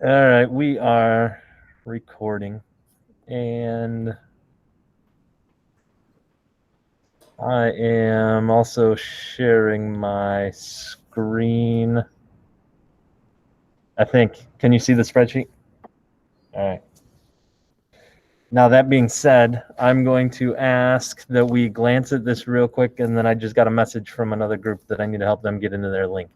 All right, we are recording, and I am also sharing my screen. I think. Can you see the spreadsheet? All right. Now, that being said, I'm going to ask that we glance at this real quick, and then I just got a message from another group that I need to help them get into their link.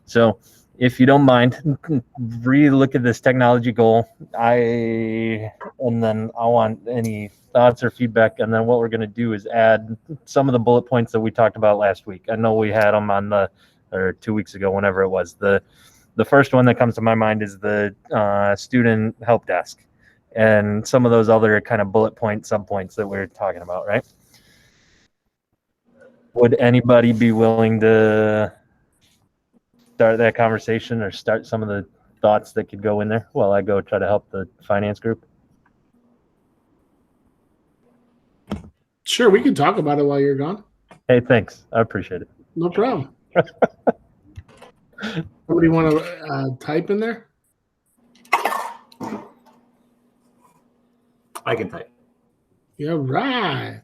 So, if you don't mind, re-look at this technology goal. And then I want any thoughts or feedback. And then what we're going to do is add some of the bullet points that we talked about last week. I know we had them or 2 weeks ago, whenever it was. The first one that comes to my mind is the student help desk, and some of those other kind of bullet point subpoints that we're talking about, right? Would anybody be willing to start that conversation or start some of the thoughts that could go in there while I go try to help the finance group? Sure, we can talk about it while you're gone. Hey, thanks. I appreciate it. No problem. Somebody want to type in there? I can type. Yeah, right.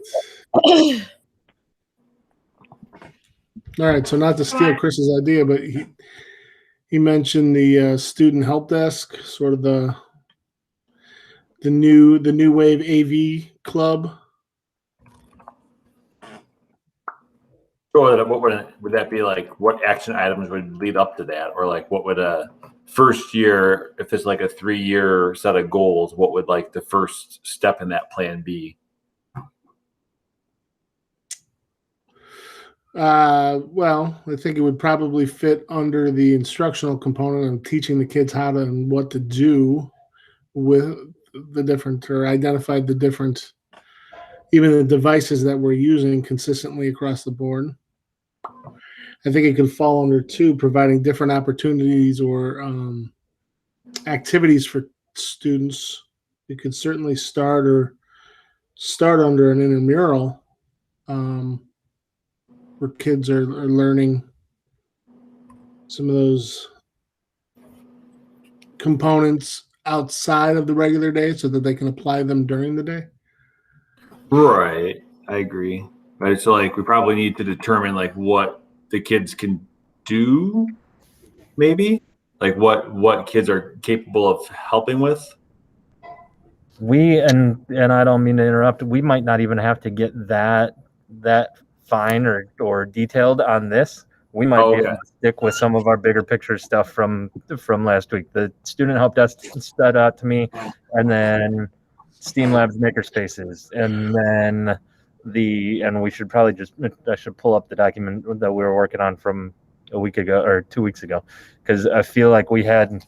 All right, so not to steal Chris's idea, but he mentioned the student help desk, sort of the new wave AV club. So what would that be like? What action items would lead up to that, or like what would a first year, if it's like a 3-year set of goals, what would like the first step in that plan be? Well, I think it would probably fit under the instructional component of teaching the kids how to and what to do with the different, or identify the different, even the devices that we're using consistently across the board. I think it could fall under 2, providing different opportunities or activities for students. You could certainly start under an intramural where kids are learning some of those components outside of the regular day so that they can apply them during the day. Right, I agree. Right, so like we probably need to determine like what the kids can do, maybe like what kids are capable of helping with. And I don't mean to interrupt. We might not even have to get that fine or detailed on this. We might be able to stick with some of our bigger picture stuff from last week. The student help desk stood out to me, and then Steam Labs makerspaces, and then and we should probably I should pull up the document that we were working on from a week ago or 2 weeks ago, because I feel like we had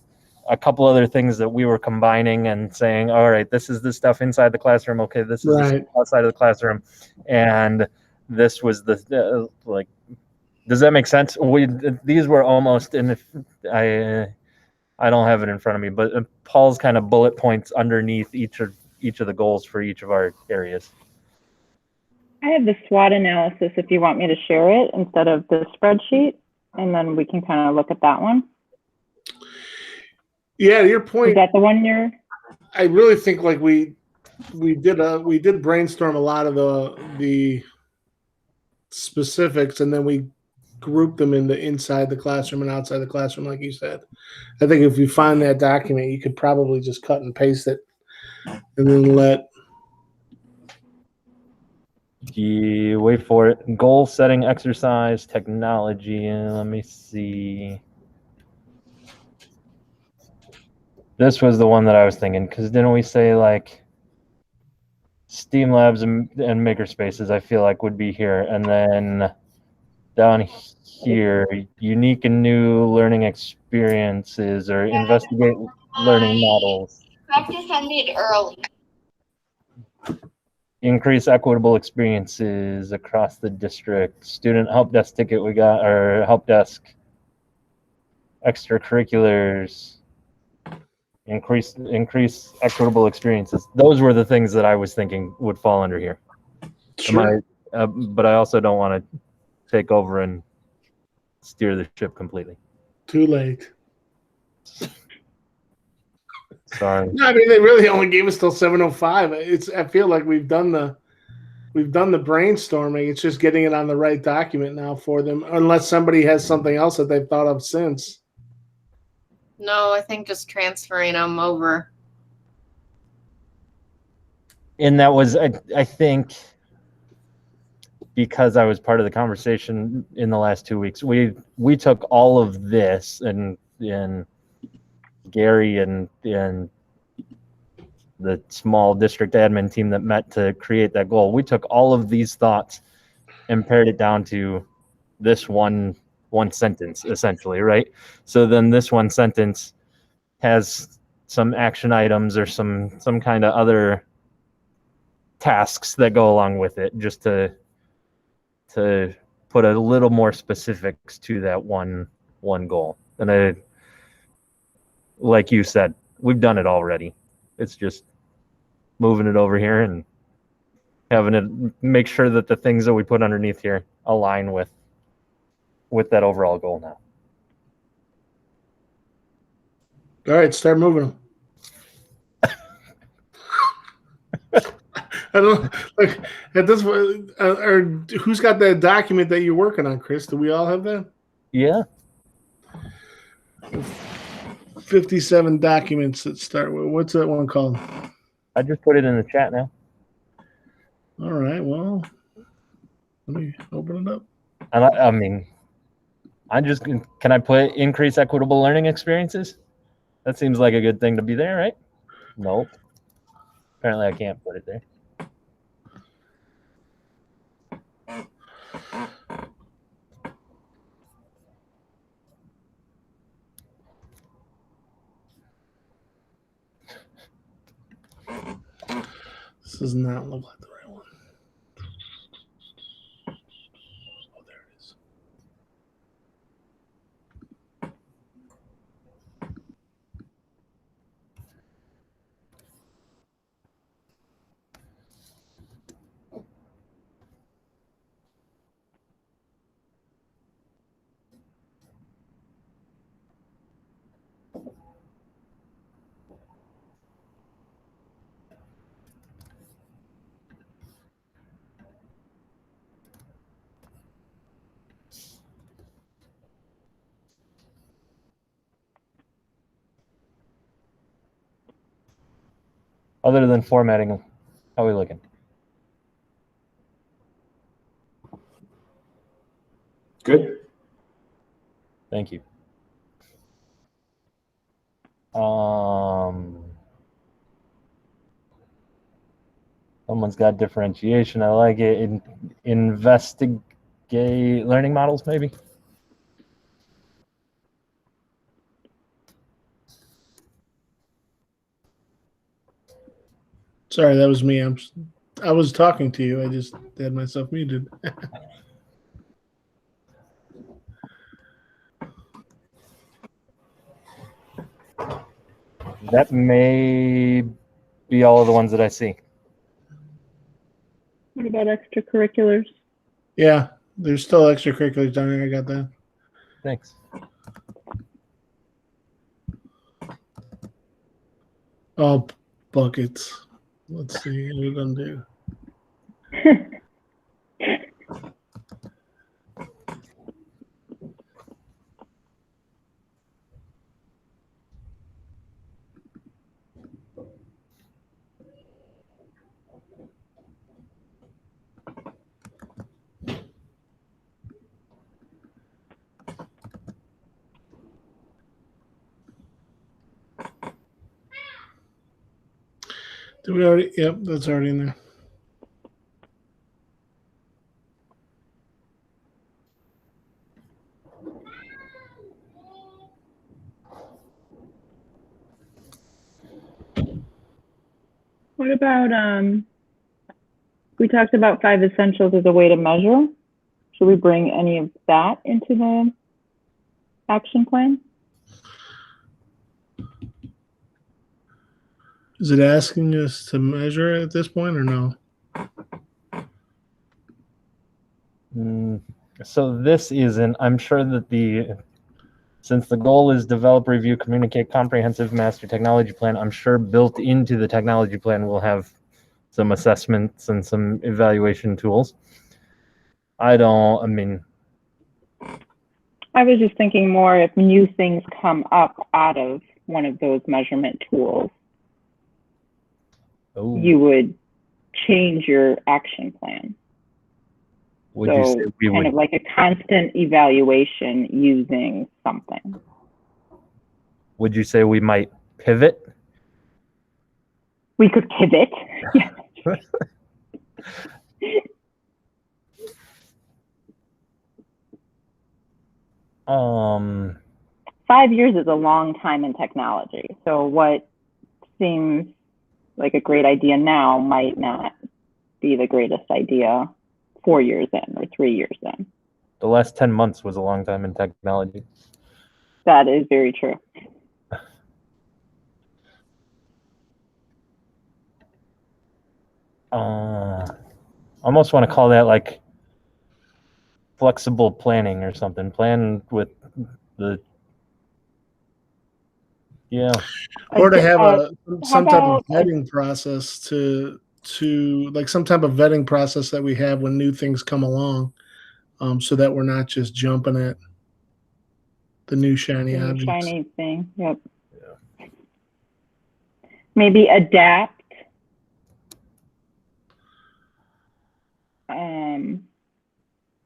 a couple other things that we were combining and saying, all right, this is the stuff inside the classroom. Okay, this is the stuff outside of the classroom. And this was the, does that make sense? These were almost, and if I don't have it in front of me, but Paul's kind of bullet points underneath each of the goals for each of our areas. I have the SWOT analysis if you want me to share it instead of the spreadsheet, and then we can kind of look at that one. Yeah, your point. Is that the one you're? I really think like we did brainstorm a lot of the specifics, and then we grouped them into inside the classroom and outside the classroom, like you said. I think if you find that document, you could probably just cut and paste it, and then wait for it. Goal setting exercise, technology. Let me see. This was the one that I was thinking, because didn't we say like Steam Labs and makerspaces, I feel like would be here. And then down here, unique and new learning experiences or investigate learning models. Practice ended early. Increase equitable experiences across the district. Student help desk ticket we got, or help desk. Extracurriculars. Increase equitable experiences. Those were the things that I was thinking would fall under here. Sure. But I also don't want to take over and steer the ship completely. Too late. Sorry. No, I mean they really only gave us till 7:05. I feel like we've done the brainstorming. It's just getting it on the right document now for them, unless somebody has something else that they've thought of since. No, I think just transferring them over. And that was, I think, because I was part of the conversation in the last 2 weeks, we took all of this and Gary and the small district admin team that met to create that goal. We took all of these thoughts and pared it down to this one sentence, essentially, right? So then this one sentence has some action items or some kind of other tasks that go along with it, just to put a little more specifics to that one goal. And like you said, we've done it already. It's just moving it over here and having it make sure that the things that we put underneath here align with that overall goal now. All right, start moving them. I don't like at this point. Or who's got that document that you're working on, Chris? Do we all have that? Yeah. 57 documents that start with. What's that one called? I just put it in the chat now. All right. Well, let me open it up. And I mean, can I put increase equitable learning experiences? That seems like a good thing to be there, right? Nope. Apparently I can't put it there. This does not look like the right one. Oh, there it is. Other than formatting, how are we looking? Good. Thank you. Someone's got differentiation. I like it. Investigate learning models, maybe. Sorry, that was me. I was talking to you. I just had myself muted. That may be all of the ones that I see. What about extracurriculars? Yeah, there's still extracurriculars down there. I got that. Thanks. Oh, buckets. Let's see what we're gonna do. Did we already? Yep, that's already in there. What about, we talked about 5 essentials as a way to measure. Should we bring any of that into the action plan? Is it asking us to measure at this point or no? So this isn't. I'm sure that Since the goal is develop, review, communicate comprehensive master technology plan, I'm sure built into the technology plan we'll have some assessments and some evaluation tools. I mean, I was just thinking more if new things come up out of one of those measurement tools, you would change your action plan. would you say we kind would? of like a constant evaluation using something. Would you say we might pivot? We could pivot. Yeah. Um, 5 years is a long time in technology. So what seems like a great idea now might not be the greatest idea 4 years in or 3 years in. the last 10 months was a long time in technology. That is very true. Almost want to call that like flexible planning or something. Plan with the Or to have some type of about vetting process to like some type of vetting process that we have when new things come along, so that we're not just jumping at the new shiny the objects. shiny thing. Yep. Yeah. Maybe adapt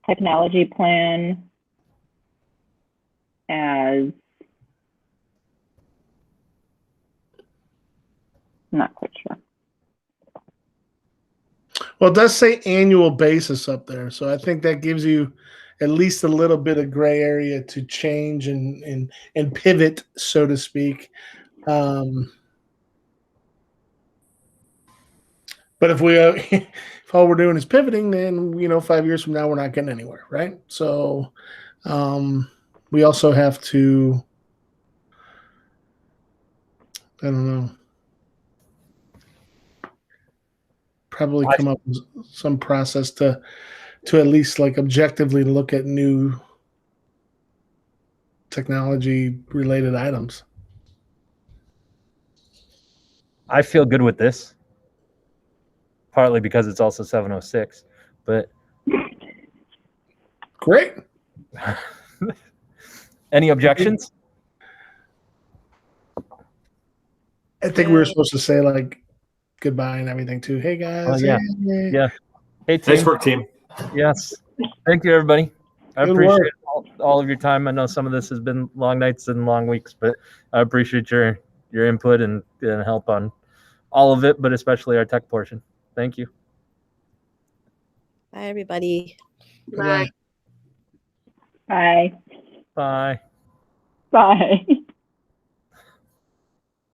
technology plan as not quite sure. Well, it does say annual basis up there, so I think that gives you at least a little bit of gray area to change and pivot, so to speak. But if we if all we're doing is pivoting, then 5 years from now we're not getting anywhere, right? So we also have to, I don't know, probably come up with some process to at least like objectively look at new technology related items. I feel good with this. Partly because it's also 7:06, but great. Any objections? I think we were supposed to say like goodbye and everything too. Hey guys. Oh yeah. Hey. Yeah. Hey team. Nice work, team. Yes. Thank you, everybody. I Good appreciate work. all of your time. I know some of this has been long nights and long weeks, but I appreciate your input and help on all of it, but especially our tech portion. Thank you. Bye, everybody. Bye. Bye. Bye. Bye.